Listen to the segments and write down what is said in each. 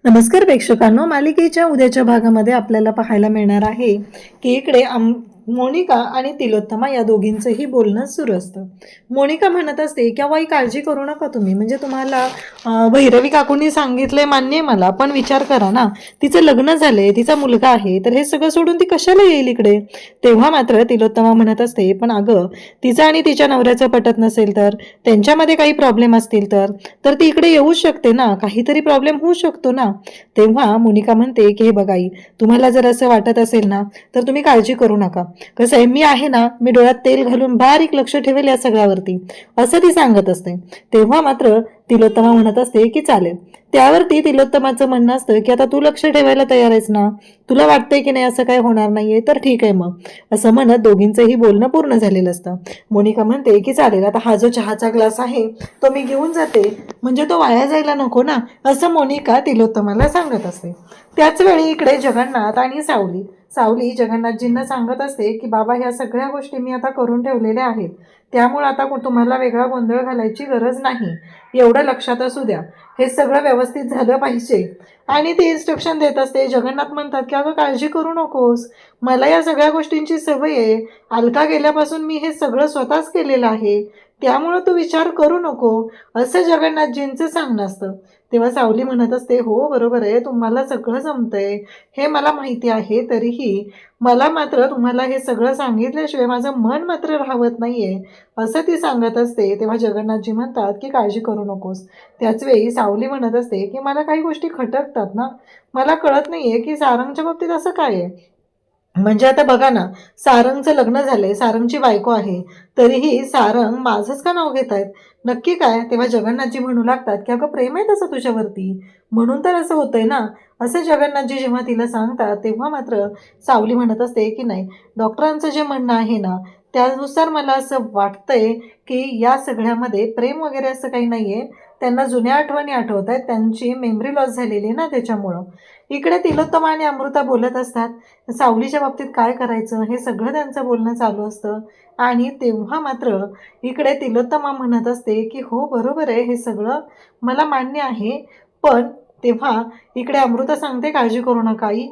नमस्कार प्रेक्षकांनो, मालिकेच्या उद्याच्या भागामध्ये आपल्याला पाहायला मिळणार आहे की इकडे मोनिका आणि तिलोत्तमा या दोघींचंही बोलणं सुरू असतं. मोनिका म्हणत असते की वाई काळजी करू नका तुम्ही, म्हणजे तुम्हाला भैरवी काकूंनी सांगितले मान्य आहे मला, पण विचार करा ना, तिचं लग्न झालंय, तिचा मुलगा आहे, तर हे सगळं सोडून ती कशाला येईल इकडे. तेव्हा मात्र तिलोत्तमा म्हणत असते, पण अगं तिचं आणि तिच्या नवऱ्याचं पटत नसेल तर, त्यांच्यामध्ये काही प्रॉब्लेम असतील तर ती इकडे येऊ शकते ना, काहीतरी प्रॉब्लेम होऊ शकतो ना. तेव्हा मोनिका म्हणते की हे बघाई, तुम्हाला जर असं वाटत असेल ना तर तुम्ही काळजी करू नका. कसं आहे, मी आहे ना, मी डोळ्यात तेल घालून बारीक लक्ष ठेवेल या सगळ्यावरती, असं ती सांगत असते. तेव्हा मात्र तिलोत्तमा म्हणत असते की चालेल. त्यावरती तिलोत्तमाचं म्हणणं असतं की आता तू लक्ष ठेवायला तयार आहेस ना, तुला वाटतंय की नाही असं काही होणार नाहीये, तर ठीक आहे मग, असं म्हणत दोघींचंही बोलणं पूर्ण झालेलं असतं. मोनिका म्हणते की चालेल, आता हा जो चहाचा ग्लास आहे तो मी घेऊन जाते, म्हणजे तो वाया जायला नको ना, असं मोनिका तिलोत्तमाला सांगत असते. त्याच वेळी इकडे जगन्नाथ आणि सावली सावली जगन्नाथजींना सांगत असते की बाबा, ह्या सगळ्या गोष्टी मी आता करून ठेवलेल्या आहेत, त्यामुळे आता तुम्हाला वेगळा गोंधळ घालायची गरज नाही, एवढं लक्षात असू द्या, हे सगळं व्यवस्थित झालं पाहिजे. आणि ते इन्स्ट्रक्शन देत असते. जगन्नाथ म्हणतात की अगं काळजी करू नकोस, मला या सगळ्या गोष्टींची सवय आहे, अलका गेल्यापासून मी हे सगळं स्वतःच केलेलं आहे, त्यामुळं तू विचार करू नको, असं जगन्नाथजींचं सांगणं असतं. तेव्हा सावली म्हणत असते, हो बरोबर आहे, तुम्हाला सगळं जमतंय हे मला माहिती आहे, तरीही मला मात्र तुम्हाला हे सगळं सांगितल्याशिवाय माझं मन मात्र राहत नाहीये, असं ती सांगत असते. तेव्हा जगन्नाथजी म्हणतात की काळजी करू नकोस. त्याच वेळी सावली म्हणत असते की मला काही गोष्टी खटकतात ना, मला कळत नाहीये की सारंगच्या बाबतीत असं काय आहे. म्हणजे आता बघा ना, सारंगचं लग्न झालंय, सारंगची बायको आहे, तरीही सारंग माझंच का नाव घेत आहेत, नक्की काय. तेव्हा जगन्नाथजी म्हणू लागतात की अगं प्रेम आहे तसं तुझ्यावरती, म्हणून तर असं होतंय ना, असं जगन्नाथजी जेव्हा तिला सांगतात. तेव्हा मात्र सावली म्हणत असते की नाही, डॉक्टरांचं जे म्हणणं आहे ना त्यानुसार मला असं वाटतंय की या सगळ्यामध्ये प्रेम वगैरे असं काही नाहीये, त्यांना जुन्या आठवणी आठवत आहेत, त्यांची मेमरी लॉस झालेली आहे ना त्याच्यामुळं. इकडे तिलोत्तमा आणि अमृता बोलत असतात, सावलीच्या बाबतीत काय करायचं हे सगळं त्यांचं बोलणं चालू असतं. आणि तेव्हा मात्र इकडे तिलोत्तमा म्हणत असते की हो बरोबर आहे, हे सगळं मला मान्य आहे, पण तेव्हा इकडे अमृता सांगते काळजी करू नका आई,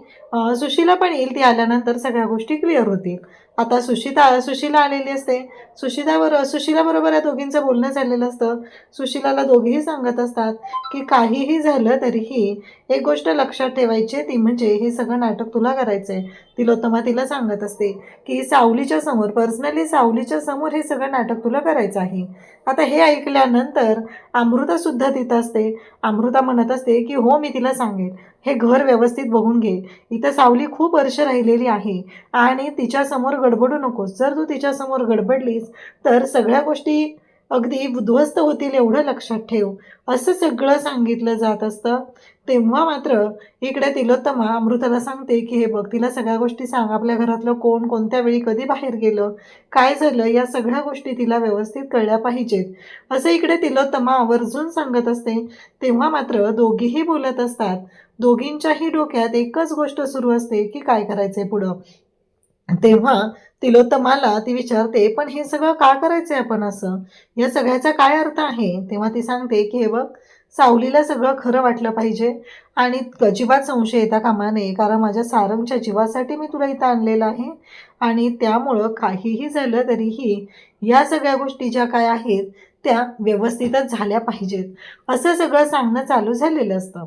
सुशीला पण येईल, ती आल्यानंतर सगळ्या गोष्टी क्लिअर होतील. आता सुशीला आलेली असते. सुशीलाबरोबर या दोघींचं बोलणं झालेलं असतं. सुशीलाला दोघेही सांगत असतात की काहीही झालं तरीही एक गोष्ट लक्षात ठेवायची, ती म्हणजे हे सगळं नाटक तुला करायचं आहे. तिलोत्तमा तिला सांगत असते की सावलीच्या समोर, पर्सनली सावलीच्या समोर हे सगळं नाटक तुला करायचं आहे. आता हे ऐकल्यानंतर अमृतासुद्धा तिथं असते. अमृता म्हणत असते की हो मी तिला सांगेन, हे घर व्यवस्थित बघून घे, इथं सावली खूप वर्ष राहिलेली आहे आणि तिच्यासमोर गडबडू नकोस, जर तू तिच्यासमोर गडबडलीस तर सगळ्या गोष्टी अगदी उद्ध्वस्त होतील, एवढं लक्षात ठेव, असं सगळं सांगितलं जात असतं. तेव्हा मात्र इकडे तिलोत्तमा अमृताला सांगते की हे बघ, तिला सगळ्या गोष्टी सांग, आपल्या घरातलं कोण कोणत्या वेळी कधी बाहेर गेलं, काय झालं, या सगळ्या गोष्टी तिला व्यवस्थित कळल्या पाहिजेत, असं इकडे तिलोत्तमा आवर्जून सांगत असते. तेव्हा मात्र दोघीही बोलत असतात. दोघींच्याही डोक्यात एकच गोष्ट सुरू असते की काय करायचंय पुढं. तेव्हा तिलोत्तमाला ती विचारते, पण हे सगळं का करायचंय आपण असं, या सगळ्याचा काय अर्थ आहे. तेव्हा ती सांगते की हे बघ, सावलीला सगळं खरं वाटलं पाहिजे आणि अजिबात संशय येता कामा नये, कारण माझ्या सारंगच्या जीवासाठी मी तुला इथं आणलेलं आहे आणि त्यामुळं काहीही झालं तरीही या सगळ्या गोष्टी ज्या काय आहेत त्या व्यवस्थितच झाल्या पाहिजेत, असं सगळं सांगणं चालू झालेलं असतं.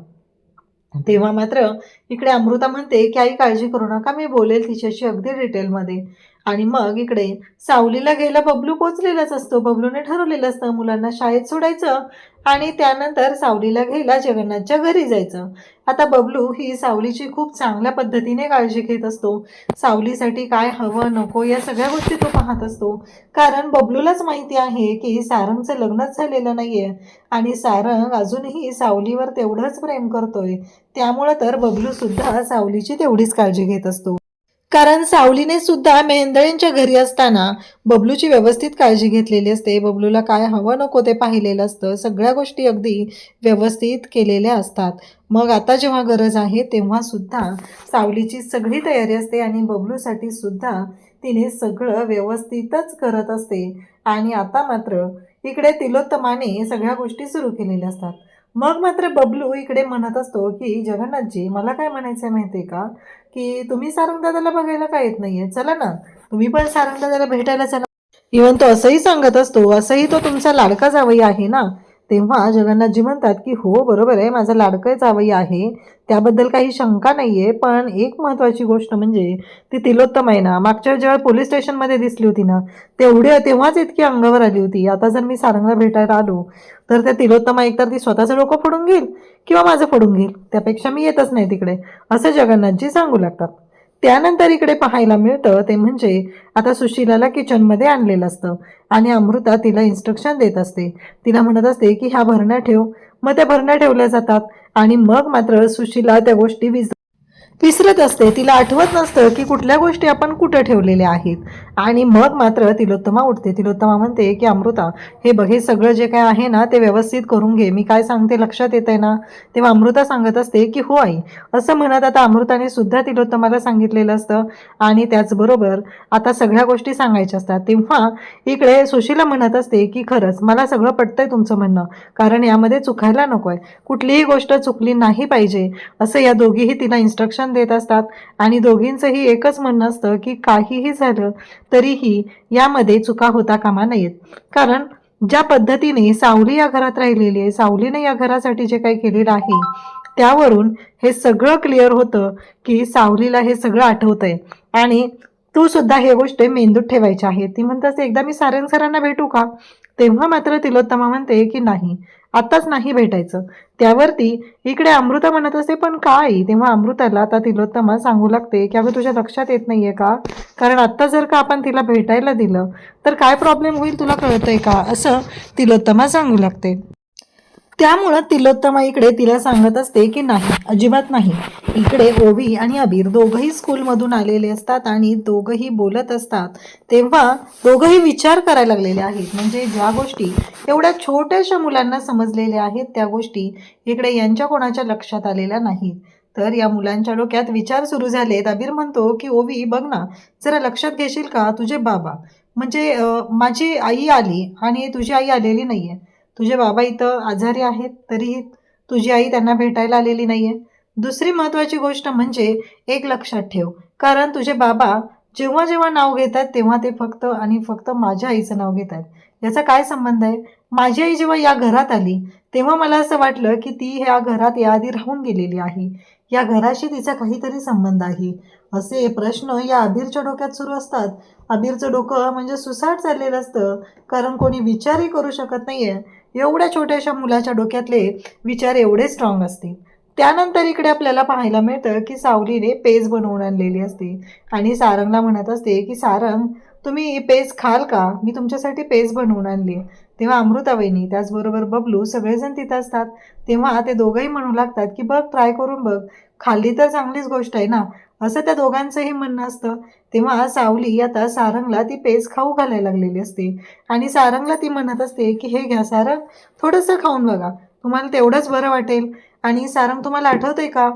तेव्हा मात्र इकडे अमृता म्हणते की आई काळजी करू नका, मी बोलेल तिच्याशी अगदी डिटेलमध्ये. आणि मग इकडे सावलीला घ्यायला बबलू पोचलेलाच असतो. बबलूने ठरवलेलं असतं मुलांना शाळेत सोडायचं आणि त्यानंतर सावलीला घ्यायला जगन्नाथच्या घरी जायचं. आता बबलू ही सावलीची खूप चांगल्या पद्धतीने काळजी घेत असतो. सावलीसाठी काय हवं नको या सगळ्या गोष्टी तो पाहत असतो, कारण बबलूलाच माहिती आहे की सारंगचं लग्नच झालेलं नाहीये आणि सारंग अजूनही सावलीवर तेवढंच प्रेम करतोय. त्यामुळं तर बबलू सुद्धा सावलीची तेवढीच काळजी घेत असतो, कारण सावलीने सुद्धा मेहेंदळेंच्या घरी असताना बबलूची व्यवस्थित काळजी घेतलेली असते. बबलूला काय हवं नको ते पाहिलेलं असतं, सगळ्या गोष्टी अगदी व्यवस्थित केलेल्या असतात. मग आता जेव्हा गरज आहे तेव्हा सुद्धा सावलीची सगळी तयारी असते आणि बबलूसाठी सुद्धा तिने सगळं व्यवस्थितच करत असते. आणि आता मात्र इकडे तिलोत्तमाने सगळ्या गोष्टी सुरू केलेल्या असतात. मग मात्र बबलू इकडे म्हणत असतो की जगन्नाथजी, मला काय म्हणायचं आहे माहिती आहे का, की तुम्ही सारंगदादाला बघायला काय येत नाहीये, चला ना तुम्ही पण सारंगदादाला भेटायला चला. इवन तो असंही सांगत असतो, असंही तो तुमचा लाडका जावई आहे ना. तेव्हा जगन्नाथजी म्हणतात की हो बरोबर आहे, माझा लाडका जावई आहे, त्याबद्दल काही शंका नाहीये, पण एक महत्त्वाची गोष्ट म्हणजे ती तिलोत्तम आहे ना, मागच्या जेव्हा पोलीस स्टेशनमध्ये दिसली होती ना, तेव्हाच इतकी अंगावर आली होती. आता जर मी सारंगला भेटायला आलो तर त्या तिलोत्तमा एकतर ती स्वतःचं डोकं फोडून घेईल किंवा माझं फोडून घेईल, त्यापेक्षा मी येतच नाही तिकडे, असं जगन्नाथजी सांगू लागतात. त्यानंतर इकडे पाहायला मिळतं ते म्हणजे आता सुशिलाला किचनमध्ये आणलेलं असतं आणि अमृता तिला इन्स्ट्रक्शन देत असते. तिला म्हणत असते की ह्या भरण्या ठेव. मग त्या भरण्या ठेवल्या जातात आणि मग मात्र सुशिला त्या गोष्टी विसरत असते. तिला आठवत नसतं की कुठल्या गोष्टी आपण कुठं ठेवलेल्या आहेत. आणि मग मात्र तिलोत्तमा उठते. तिलोत्तमा म्हणते की अमृता, हे बघ, हे सगळं जे काय आहे ना ते व्यवस्थित करून घे, मी काय सांगते लक्षात येत आहे ना. तेव्हा अमृता सांगत असते की हो आई, असं म्हणत आता अमृताने सुद्धा तिलोत्तमाला सांगितलेलं असतं आणि त्याचबरोबर आता सगळ्या गोष्टी सांगायच्या असतात. तेव्हा इकडे सुशीला म्हणत असते की खरंच मला सगळं पटतंय तुमचं म्हणणं, कारण यामध्ये चुकायला नकोय, कुठलीही गोष्ट चुकली नाही पाहिजे, असं या दोघीही तिला इन्स्ट्रक्शन देत असतात. आणि दोघींचंही एकच म्हणणं असतं की काहीही झालं तरीही यामध्ये चुका होता कामा नयेत. कारण ज्या पद्धतीने सावली या घरात राहिलेली आहे, सावलीने या घरासाठी जे काही केलेलं आहे त्यावरून हे सगळं क्लिअर होतं की सावलीला हे सगळं आठवतंय आणि तू सुद्धा हे गोष्ट मेंदूत ठेवायची आहे. ती म्हणत एकदा मी सारंग सरांना भेटू का. तेव्हा मात्र तिलोत्तमा म्हणते की नाही, आताच नाही भेटायचं. त्यावरती इकडे अमृता म्हणत असते पण काय. तेव्हा अमृताला आता तिलोत्तमा सांगू लागते की अगं तुझ्या लक्षात येत नाहीये का, कारण आत्ता जर का आपण तिला भेटायला दिलं तर काय प्रॉब्लेम होईल तुला कळतंय का, असं तिलोत्तमा सांगू लागते. त्यामुळं तिलोत्तमा इकडे तिला सांगत असते की नाही, अजिबात नाही. इकडे ओवी आणि अबीर दोघंही स्कूलमधून आलेले असतात आणि दोघंही बोलत असतात. तेव्हा दोघंही विचार करायला लागलेले आहेत, म्हणजे ज्या गोष्टी एवढ्या छोट्याशा मुलांना समजलेल्या आहेत त्या गोष्टी इकडे यांच्या कोणाच्या लक्षात आलेल्या नाहीत. तर या मुलांच्या डोक्यात विचार सुरू झालेत. अबीर म्हणतो की ओवी बघ ना, जरा लक्षात घेशील का, तुझे बाबा म्हणजे माझी आई आली आणि तुझी आई आलेली नाहीये, तुझे बाबा इथं आजारी आहेत तरीही तुझी आई त्यांना भेटायला आलेली नाहीये. दुसरी महत्त्वाची गोष्ट म्हणजे एक लक्षात ठेव, कारण तुझे बाबा जेव्हा जेव्हा नाव घेतात तेव्हा ते फक्त आणि फक्त माझ्या आईचं नाव घेतात. याचा काय संबंध आहे. माझी आई जेव्हा या घरात आली तेव्हा मला असं वाटलं की ती ह्या घरात याआधी राहून गेलेली आहे, या घराशी तिचा काहीतरी संबंध आहे. असे प्रश्न या अबीरच्या डोक्यात सुरू असतात. अबीरचं डोकं म्हणजे सुसाट चाललेलं असतं, कारण कोणी विचारही करू शकत नाहीये एवढ्या छोट्याशा मुलाच्या डोक्यातले विचार एवढे स्ट्रॉंग असते. त्यानंतर इकडे आपल्याला पाहायला मिळतं की सावलीने पेज बनवून आणलेली असते आणि सारंगला म्हणत असते की सारंग, तुम्ही पेज खाल का, मी तुमच्यासाठी पेज बनवून आणली. तेव्हा अमृतावहिनी त्याचबरोबर बबलू सगळेजण तिथं असतात. तेव्हा ते दोघंही म्हणू लागतात की बघ, ट्राय करून बघ, खाल्ली तर चांगलीच गोष्ट आहे ना, असं त्या दोघांचंही म्हणणं असतं. तेव्हा सावली आता सारंगला ती पेज खाऊ घालायला लागलेली असते आणि सारंगला ती म्हणत असते की हे घ्या सारंग, थोडंसं खाऊन बघा, तुम्हाला तेवढंच बरं वाटेल. आणि सारंग, तुम्हाला आठवतंय का,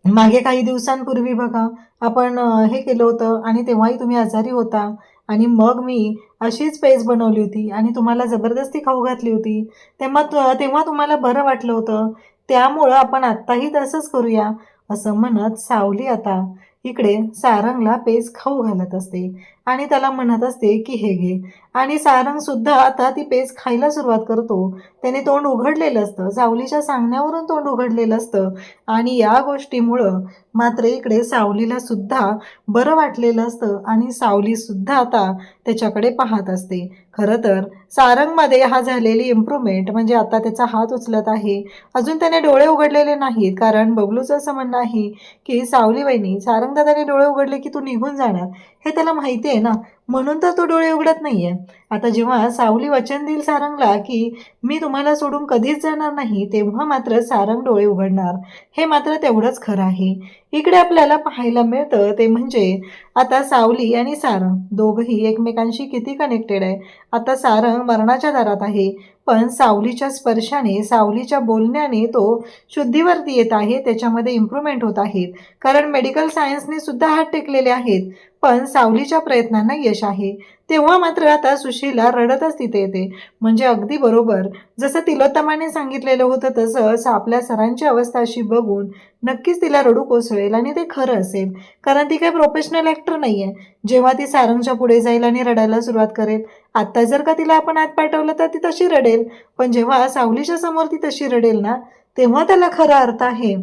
मागे काही दिवसांपूर्वी बघा आपण हे केलं होतं आणि तेव्हाही तुम्ही आजारी होता आणि मग मी अशीच पेज बनवली होती आणि तुम्हाला जबरदस्ती खाऊ घातली होती, तेव्हा तुम्हाला बरं वाटलं होतं, त्यामुळं आपण आत्ताही तसंच करूया, असं म्हणत सावली आता इकडे सारंगला पेज खाऊ घालत असते आणि त्याला म्हणत असते की हे घे. आणि सारंग सुद्धा आता ती पेज खायला सुरुवात करतो. त्याने तोंड उघडलेलं असतं, सावलीच्या सांगण्यावरून तोंड उघडलेलं असतं आणि या गोष्टीमुळं मात्र इकडे सावलीला सुद्धा बरं वाटलेलं असतं आणि सावली सुद्धा आता त्याच्याकडे पाहत असते. खरं तर सारंगमध्ये हा झालेली इम्प्रूव्हमेंट म्हणजे आता त्याचा हात उचलत आहे, अजून त्याने डोळे उघडलेले नाहीत, कारण बबलूचं असं म्हणणं आहे की सावली वहिनी, सारंगदादाने डोळे उघडले की तू निघून जाणार, हे त्याला माहिती आहे ना, म्हणून तर तो डोळे उघडत नाहीये. आता जेव्हा सावली वचन देईल सारंगला की मी तुम्हाला सोडून कधीच जाणार नाही, तेव्हा मात्र सारंग डोळे उघडणार, हे मात्र तेवढंच खरं आहे. इकडे आपल्याला पाहायला मिळतं ते म्हणजे आता सावली आणि सारंग दोघंही एकमेकांशी किती कनेक्टेड आहे. आता सारंग मरणाच्या दारात आहे, पण सावलीच्या स्पर्शाने, सावलीच्या बोलण्याने तो शुद्धीवरती येत आहे, त्याच्यामध्ये इम्प्रूव्हमेंट होत आहेत, कारण मेडिकल सायन्सने सुद्धा हात टेकलेले आहेत, पण सावलीच्या प्रयत्नांना यश उद्देश आहे. तेव्हा मात्र आता सुशीला रडतच तिथे येते. म्हणजे अगदी बरोबर जसं तिलोत्तमाने सांगितलेलं होतं तसंच आपल्या सरांची अवस्था अशी बघून नक्कीच तिला रडू कोसळेल आणि ते खरं असेल. कारण ती काही प्रोफेशनल ॲक्टर नाही आहे. जेव्हा ती सारंगच्या पुढे जाईल आणि रडायला सुरुवात करेल, आत्ता जर का तिला आपण आत पाठवलं तर ती तशी रडेल, पण जेव्हा सावलीच्या समोर ती तशी रडेल ना, तेव्हा त्याला खरा अर्थ आहे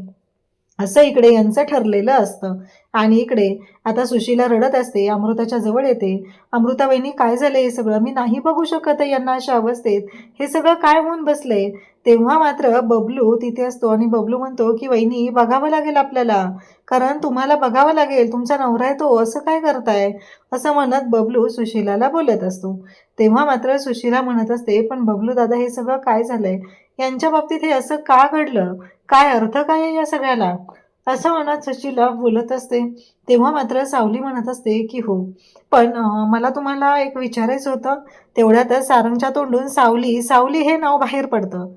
असं इकडे यांचं ठरलेलं असतं. आणि इकडे आता सुशीला रडत असते, अमृताच्या जवळ येते. अमृता वहिनी काय झालं हे सगळं? मी नाही बघू शकत आहे यांना अशा अवस्थेत. हे सगळं काय होऊन बसलंय? तेव्हा मात्र बबलू तिथे असतो आणि बबलू म्हणतो की वहिनी बघावं लागेल आपल्याला, कारण तुम्हाला बघावं लागेल, तुमचा नवरा आहे तो, असं काय करताय? असं म्हणत बबलू सुशीलाला बोलत असतो. तेव्हा मात्र सुशीला म्हणत असते, पण बबलू दादा हे सगळं काय झालंय? यांच्या बाबतीत हे असं का घडलं? काय अर्थ काय आहे या सगळ्याला? असं म्हणत सुशीला बोलत असते. तेव्हा मात्र सावली म्हणत असते की हो, पण मला तुम्हाला एक विचारायचं होतं. तेवढ्यातच सारंगच्या तोंडून सावली सावली हे नाव बाहेर पडतं.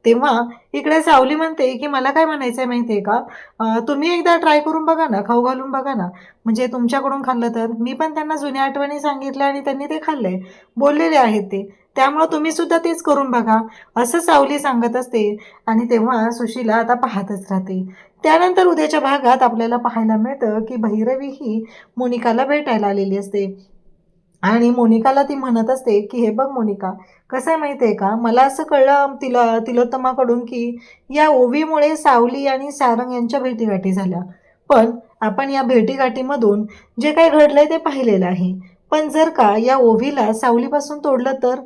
तेव्हा इकडे सावली म्हणते की मला काय म्हणायचं आहे माहिती आहे का, तुम्ही एकदा ट्राय करून बघा ना, खाऊ घालून बघा ना, म्हणजे तुमच्याकडून खाल्लं तर. मी पण त्यांना जुन्या आठवणी सांगितल्या आणि त्यांनी ते खाल्लंय, बोललेले आहेत ते, त्यामुळं तुम्ही सुद्धा तेच करून बघा, असं सावली सांगत असते. आणि तेव्हा सुशीला आता पाहतच राहते. त्यानंतर उद्याच्या भागात आपल्याला पाहायला मिळतं की भैरवी ही मोनिकाला भेटायला आलेली असते आणि मोनिकाला ती म्हणत असते की हे बघ मोनिका, कसं आहे माहिती आहे का, मला असं कळलं तिलोत्तमाकडून की या ओवीमुळे सावली आणि सारंग यांच्या भेटीगाठी झाल्या. पण आपण या भेटीगाठीमधून जे काही घडलंय ते पाहिलेलं आहे. पण जर का या ओवीला सावलीपासून तोडलं तर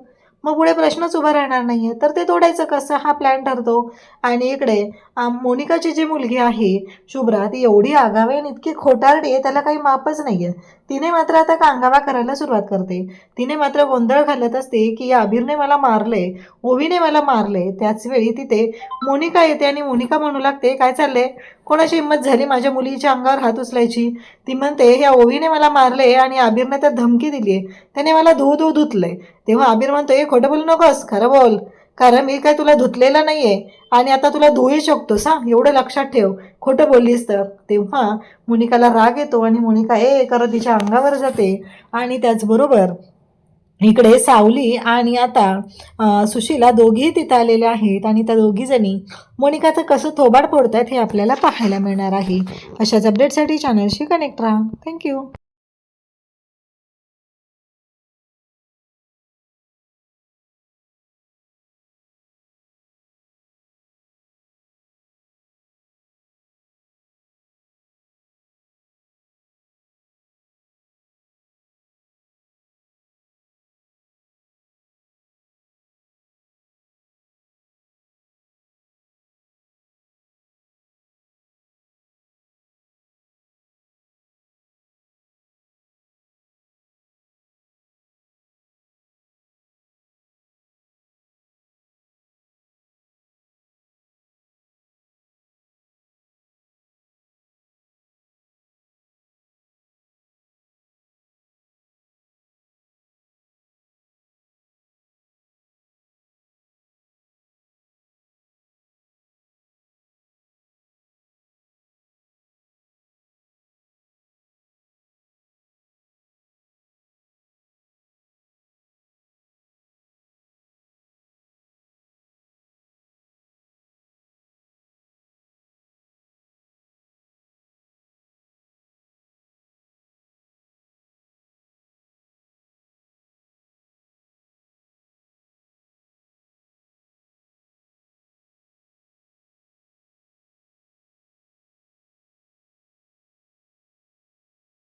मग पुढे प्रश्नच उभा राहणार नाहीये, तर ते तोडायचं कसं हा प्लॅन ठरतो. आणि इकडे मोनिकाची जी मुलगी आहे शुभ्रा, ती एवढी आगावी आणि इतकी खोटारडी आहे, त्याला काही मापच नाहीये. तिने मात्र आता कांगावा करायला सुरुवात करते. तिने मात्र गोंधळ घालत असते की या अबीरने मला मारले, ओवीने मला मारले. त्याचवेळी तिथे मोनिका येते आणि मोनिका म्हणू लागते, काय चाललंय, कोणाची हिंमत झाली माझ्या मुलीच्या अंगावर हात उचलायची? ती म्हणते ह्या ओवीने मला मारले आणि आबिरने तर धमकी दिली आहे, त्याने मला धुतलंय. तेव्हा आबिर म्हणतोय खोटं बोलू नकोस, खरं बोल, कारण मी काय तुला धुतलेलं नाहीये आणि आता तुला धुवू शकतोस, हा, एवढं लक्षात ठेव, खोटं बोललीस तर. तेव्हा मोनिकाला राग येतो आणि मोनिका करत तिच्या अंगावर जाते. आणि त्याचबरोबर इकडे सावली आणि आता सुशीला दोघीही तिथं आलेल्या आहेत आणि त्या दोघीजणी मोनिकाचं कसं थोबाड फोडतात हे आपल्याला पाहायला मिळणार आहे. अशाच अपडेटसाठी चॅनलशी कनेक्ट राहा. थँक्यू.